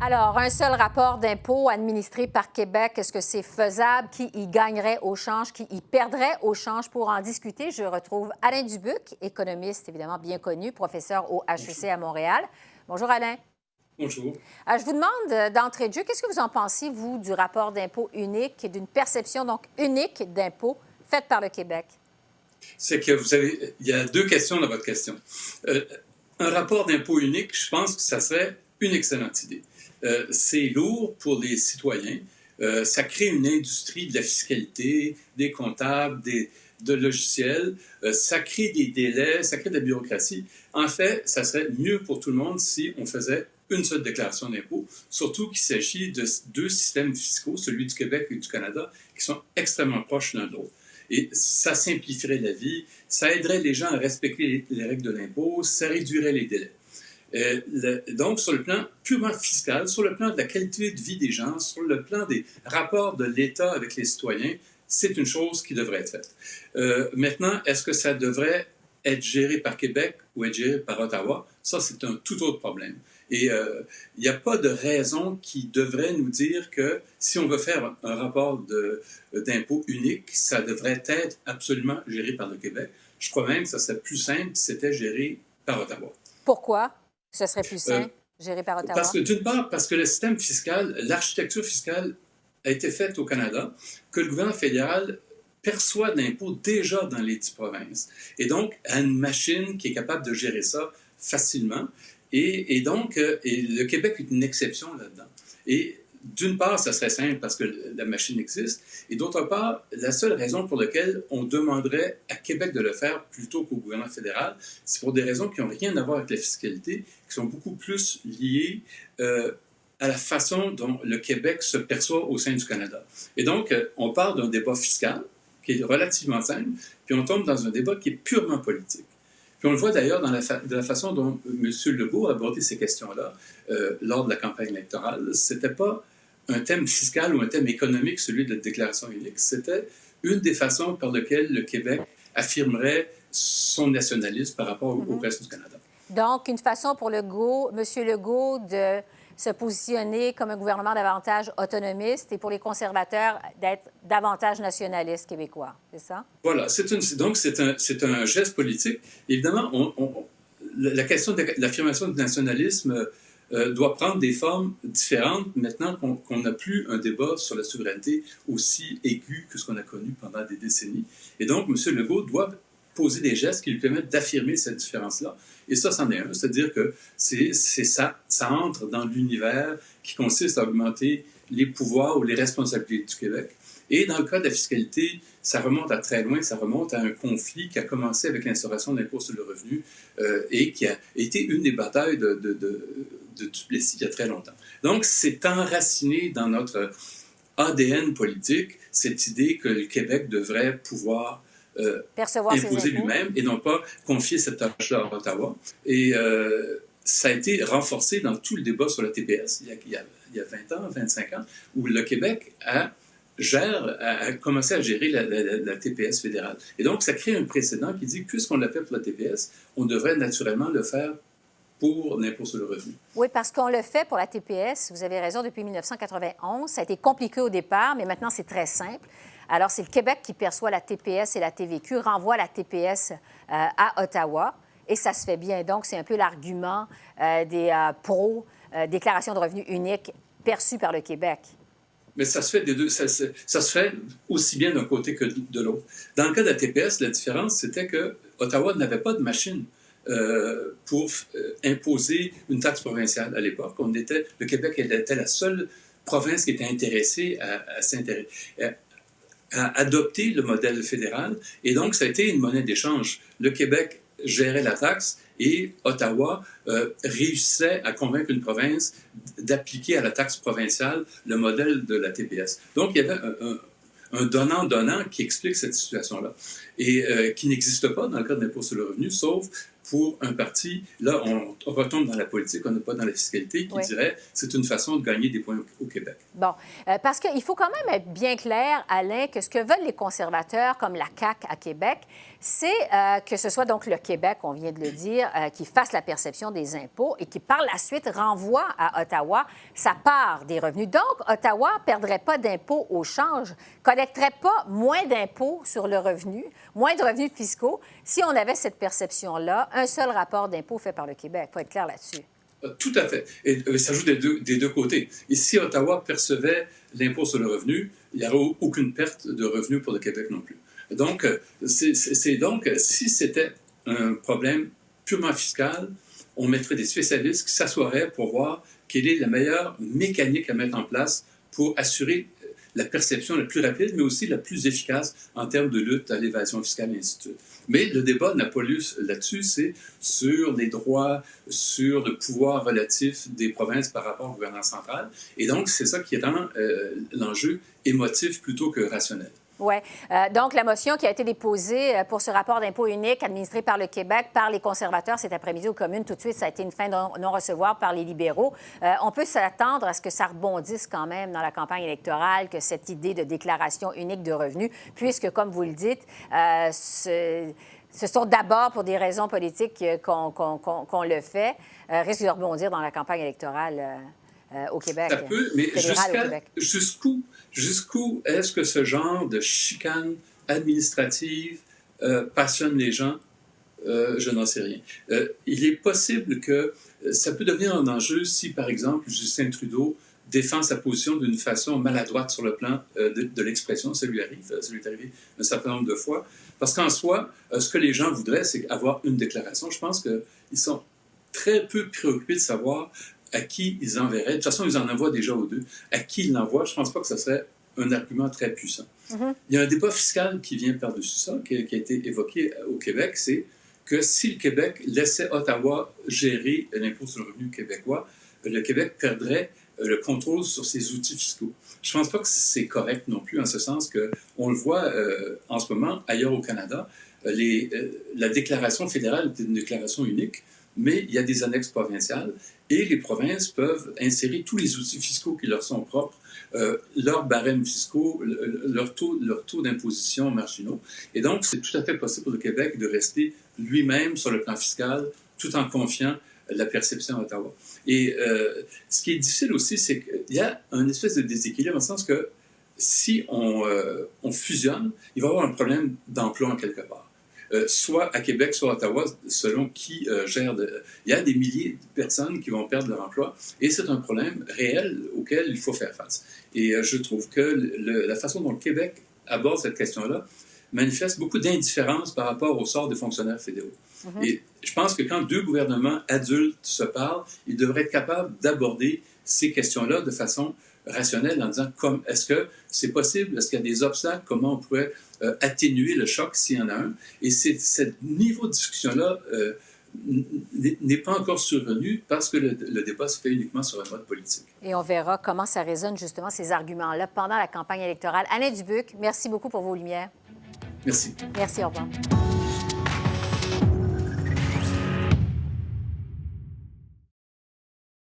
Alors, un seul rapport d'impôt administré par Québec, est-ce que c'est faisable? Qui y gagnerait au change? Qui y perdrait au change? Pour en discuter, je retrouve Alain Dubuc, économiste évidemment bien connu, professeur au HEC Bonjour. à Montréal. Bonjour Alain. Bonjour. Je vous demande d'entrée de jeu, qu'est-ce que vous en pensez, vous, du rapport d'impôt unique et d'une perception donc unique d'impôt faite par le Québec? C'est que il y a deux questions dans votre question. Un rapport d'impôt unique, je pense que ça serait une excellente idée. C'est lourd pour les citoyens. Ça crée une industrie de la fiscalité, des comptables, de logiciels. Ça crée des délais, ça crée de la bureaucratie. En fait, ça serait mieux pour tout le monde si on faisait une seule déclaration d'impôt, surtout qu'il s'agit de deux systèmes fiscaux, celui du Québec et du Canada, qui sont extrêmement proches l'un de l'autre. Et ça simplifierait la vie, ça aiderait les gens à respecter les règles de l'impôt, ça réduirait les délais. Donc, sur le plan purement fiscal, sur le plan de la qualité de vie des gens, sur le plan des rapports de l'État avec les citoyens, c'est une chose qui devrait être faite. Maintenant, est-ce que ça devrait être géré par Québec ou être géré par Ottawa? Ça, c'est un tout autre problème. Et il n'y a pas de raison qui devrait nous dire que si on veut faire un rapport d'impôt unique, ça devrait être absolument géré par le Québec. Je crois même que ça serait plus simple si c'était géré par Ottawa. Pourquoi ce serait plus simple, géré par Ottawa? Parce que, d'une part, parce que le système fiscal, l'architecture fiscale a été faite au Canada, que le gouvernement fédéral perçoit de l'impôt déjà dans les 10 provinces. Et donc, a une machine qui est capable de gérer ça facilement. Et donc, le Québec est une exception là-dedans. Et d'une part, ça serait simple parce que la machine existe. Et d'autre part, la seule raison pour laquelle on demanderait à Québec de le faire plutôt qu'au gouvernement fédéral, c'est pour des raisons qui n'ont rien à voir avec la fiscalité, qui sont beaucoup plus liées à la façon dont le Québec se perçoit au sein du Canada. Et donc, on part d'un débat fiscal qui est relativement simple, puis on tombe dans un débat qui est purement politique. Puis on le voit d'ailleurs de la façon dont M. Legault a abordé ces questions-là lors de la campagne électorale. C'était pas un thème fiscal ou un thème économique, celui de la déclaration unique. C'était une des façons par lesquelles le Québec affirmerait son nationalisme par rapport au reste du Canada. Donc, une façon pour M. Legault de se positionner comme un gouvernement davantage autonomiste et pour les conservateurs d'être davantage nationaliste québécois, c'est ça? Voilà, donc c'est un geste politique. Évidemment, la question de l'affirmation du nationalisme doit prendre des formes différentes maintenant qu'on n'a plus un débat sur la souveraineté aussi aigu que ce qu'on a connu pendant des décennies. Et donc, M. Legault doit poser des gestes qui lui permettent d'affirmer cette différence-là. Et ça, c'en est un. C'est-à-dire que ça entre dans l'univers qui consiste à augmenter les pouvoirs ou les responsabilités du Québec. Et dans le cas de la fiscalité, ça remonte à très loin, ça remonte à un conflit qui a commencé avec l'instauration de l'impôt sur le revenu et qui a été une des batailles de Duplessis il y a très longtemps. Donc, c'est enraciné dans notre ADN politique, cette idée que le Québec devrait pouvoir imposer lui-même et non pas confier cette tâche-là à Ottawa. Et ça a été renforcé dans tout le débat sur la TPS il y a 20 ans, 25 ans, où le Québec a commencé à gérer la TPS fédérale. Et donc, ça crée un précédent qui dit que puisqu'on l'a fait pour la TPS, on devrait naturellement le faire pour l'impôt sur le revenu. Oui, parce qu'on le fait pour la TPS, vous avez raison, depuis 1991. Ça a été compliqué au départ, mais maintenant, c'est très simple. Alors, c'est le Québec qui perçoit la TPS et la TVQ, renvoie la TPS à Ottawa, et ça se fait bien. Donc, c'est un peu l'argument des pro-déclaration de revenus unique perçue par le Québec. Mais ça se fait des deux, ça se fait aussi bien d'un côté que de l'autre. Dans le cas de la TPS, la différence, c'était que Ottawa n'avait pas de machine pour imposer une taxe provinciale à l'époque. Le Québec était la seule province qui était intéressée à adopter le modèle fédéral. Et donc, ça a été une monnaie d'échange. Le Québec gérait la taxe et Ottawa réussissait à convaincre une province d'appliquer à la taxe provinciale le modèle de la TPS. Donc, il y avait un donnant-donnant qui explique cette situation-là et qui n'existe pas dans le cas de l'impôt sur le revenu, sauf pour un parti. Là, on retombe dans la politique, on n'est pas dans la fiscalité, qui dirait c'est une façon de gagner des points au Québec. Bon, parce qu'il faut quand même être bien clair, Alain, que ce que veulent les conservateurs, comme la CAQ à Québec, c'est que ce soit donc le Québec, on vient de le dire, qui fasse la perception des impôts et qui, par la suite, renvoie à Ottawa sa part des revenus. Donc, Ottawa ne perdrait pas d'impôts au change, collecterait pas moins d'impôts sur le revenu, moins de revenus fiscaux, si on avait cette perception-là, un seul rapport d'impôt fait par le Québec. Il faut être clair là-dessus. Tout à fait. Et ça joue des deux côtés. Et si Ottawa percevait l'impôt sur le revenu, il n'y aurait aucune perte de revenus pour le Québec non plus. Donc, si c'était un problème purement fiscal, on mettrait des spécialistes qui s'assoiraient pour voir quelle est la meilleure mécanique à mettre en place pour assurer la perception la plus rapide, mais aussi la plus efficace en termes de lutte à l'évasion fiscale et ainsi de suite. Mais le débat n'a pas lieu là-dessus, c'est sur les droits, sur le pouvoir relatif des provinces par rapport au gouvernement central. Et donc, c'est ça qui rend l'enjeu émotif plutôt que rationnel. Oui. Donc, la motion qui a été déposée pour ce rapport d'impôt unique administré par le Québec, par les conservateurs cet après-midi aux communes, tout de suite, ça a été une fin de non-recevoir par les libéraux. On peut s'attendre à ce que ça rebondisse quand même dans la campagne électorale, que cette idée de déclaration unique de revenus, puisque, comme vous le dites, ce sont d'abord pour des raisons politiques qu'on le fait, risque de rebondir dans la campagne électorale au Québec. Ça peut, mais jusqu'où est-ce que ce genre de chicane administrative passionne les gens? Je n'en sais rien. Il est possible que ça peut devenir un enjeu si, par exemple, Justin Trudeau défend sa position d'une façon maladroite sur le plan de l'expression. Ça lui est arrivé un certain nombre de fois. Parce qu'en soi, ce que les gens voudraient, c'est avoir une déclaration. Je pense qu'ils sont très peu préoccupés de savoir à qui ils enverraient. De toute façon, ils en envoient déjà aux deux. À qui ils l'envoient, je ne pense pas que ce serait un argument très puissant. Mm-hmm. Il y a un débat fiscal qui vient par-dessus ça, qui a été évoqué au Québec, c'est que si le Québec laissait Ottawa gérer l'impôt sur le revenu québécois, le Québec perdrait le contrôle sur ses outils fiscaux. Je ne pense pas que c'est correct non plus, en ce sens qu'on le voit en ce moment ailleurs au Canada. La déclaration fédérale est une déclaration unique, mais il y a des annexes provinciales et les provinces peuvent insérer tous les outils fiscaux qui leur sont propres, leurs barèmes fiscaux, leur taux d'imposition marginaux. Et donc, c'est tout à fait possible pour le Québec de rester lui-même sur le plan fiscal tout en confiant la perception à Ottawa. Et ce qui est difficile aussi, c'est qu'il y a un espèce de déséquilibre, dans le sens que si on fusionne, il va y avoir un problème d'emploi en quelque part. Soit à Québec, soit à Ottawa, selon qui gère. Il y a des milliers de personnes qui vont perdre leur emploi et c'est un problème réel auquel il faut faire face. Et je trouve que la façon dont le Québec aborde cette question-là manifeste beaucoup d'indifférence par rapport au sort des fonctionnaires fédéraux. Mm-hmm. Et je pense que quand deux gouvernements adultes se parlent, ils devraient être capables d'aborder ces questions-là de façon rationnelle en disant est-ce que c'est possible, est-ce qu'il y a des obstacles, comment on pourrait atténuer le choc s'il y en a un. Et ce niveau de discussion-là n'est pas encore survenu parce que le débat se fait uniquement sur un mode politique. Et on verra comment ça résonne justement ces arguments-là pendant la campagne électorale. Alain Dubuc, merci beaucoup pour vos lumières. Merci. Merci, au revoir.